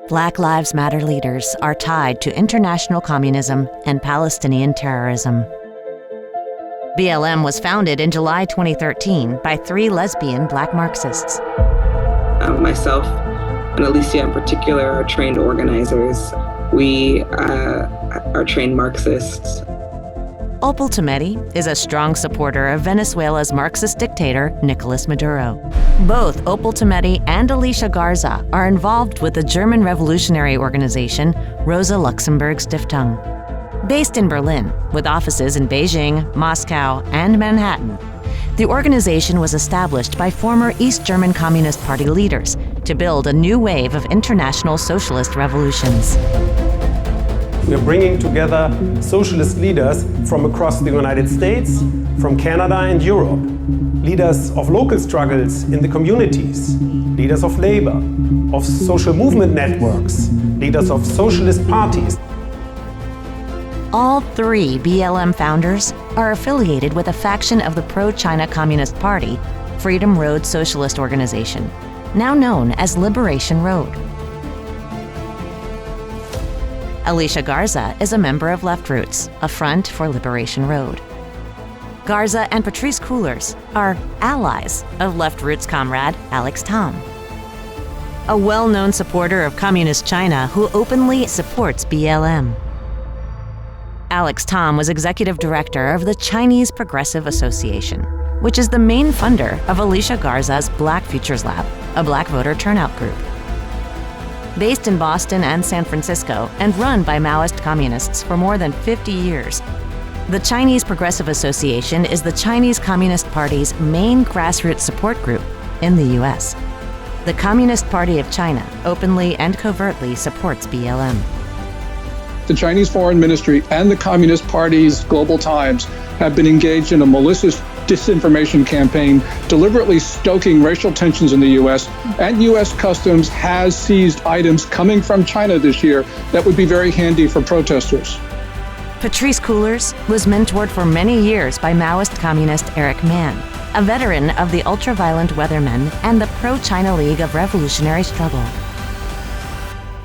Black Lives Matter leaders are tied to international communism and Palestinian terrorism. BLM was founded in July 2013 by 3 lesbian Black Marxists. Myself and Alicia in particular are trained organizers. We are trained Marxists. Opal Tometi is a strong supporter of Venezuela's Marxist dictator, Nicolas Maduro. Both Opal Tometi and Alicia Garza are involved with the German revolutionary organization Rosa Luxemburg Stiftung. Based in Berlin, with offices in Beijing, Moscow, and Manhattan, the organization was established by former East German Communist Party leaders to build a new wave of international socialist revolutions. We are bringing together socialist leaders from across the United States, from Canada and Europe, leaders of local struggles in the communities, leaders of labor, of social movement networks, leaders of socialist parties. All 3 BLM founders are affiliated with a faction of the pro-China Communist Party, Freedom Road Socialist Organization, now known as Liberation Road. Alicia Garza is a member of Left Roots, a front for Liberation Road. Garza and Patrice Coolers are allies of Left Roots comrade Alex Tom, a well-known supporter of Communist China who openly supports BLM. Alex Tom was executive director of the Chinese Progressive Association, which is the main funder of Alicia Garza's Black Futures Lab, a Black voter turnout group. Based in Boston and San Francisco and run by Maoist communists for more than 50 years, the Chinese Progressive Association is the Chinese Communist Party's main grassroots support group in the U.S. The Communist Party of China openly and covertly supports BLM. The Chinese Foreign Ministry and the Communist Party's Global Times have been engaged in a malicious disinformation campaign, deliberately stoking racial tensions in the U.S., and U.S. Customs has seized items coming from China this year that would be very handy for protesters. Patrice Coolers was mentored for many years by Maoist communist Eric Mann, a veteran of the ultra-violent Weathermen and the Pro-China League of Revolutionary Struggle.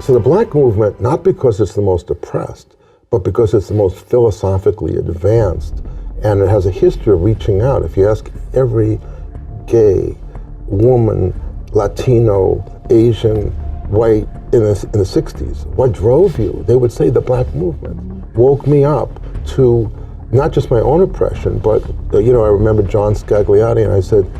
So the Black movement, not because it's the most oppressed, but because it's the most philosophically advanced, and it has a history of reaching out. If you ask every gay, woman, Latino, Asian, white in the 60s, what drove you? They would say the Black movement woke me up to not just my own oppression, but I remember John Scagliotti, and I said,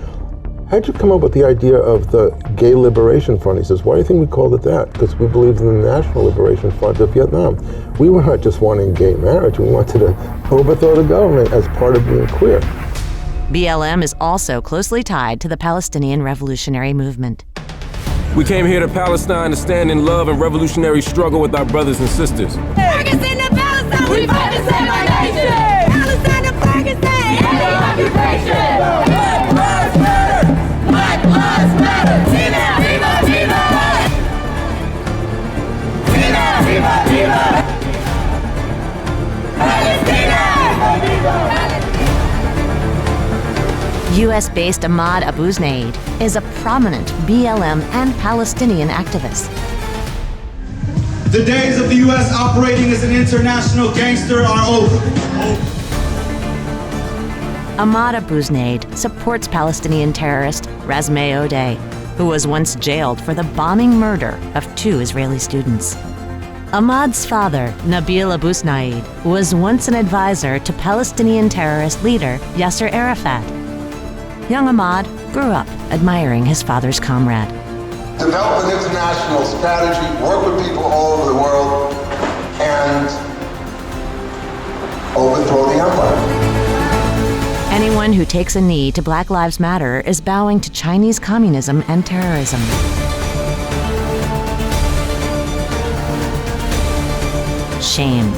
how'd you come up with the idea of the Gay Liberation Front? He says, why do you think we called it that? Because we believed in the National Liberation Front of Vietnam. We were not just wanting gay marriage, we wanted to overthrow the government as part of being queer. BLM is also closely tied to the Palestinian Revolutionary Movement. We came here to Palestine to stand in love and revolutionary struggle with our brothers and sisters. Ferguson to Palestine, we fight to save our nation! Palestine to Ferguson! End the occupation! Black Lives Matter! Black Lives Matter! Viva! Viva! Viva! Viva! Viva! Palestina! Viva! U.S.-based Ahmad Abu Znaid is a prominent BLM and Palestinian activist. The days of the U.S. operating as an international gangster are over. Ahmad Abu Znaid supports Palestinian terrorist Razmeh Odeh, who was once jailed for the bombing murder of 2 Israeli students. Ahmad's father, Nabil Abu Snaid, was once an advisor to Palestinian terrorist leader Yasser Arafat. Young Ahmad grew up admiring his father's comrade. Develop an international strategy, work with people all over the world, and overthrow the empire. Anyone who takes a knee to Black Lives Matter is bowing to Chinese communism and terrorism. Shame.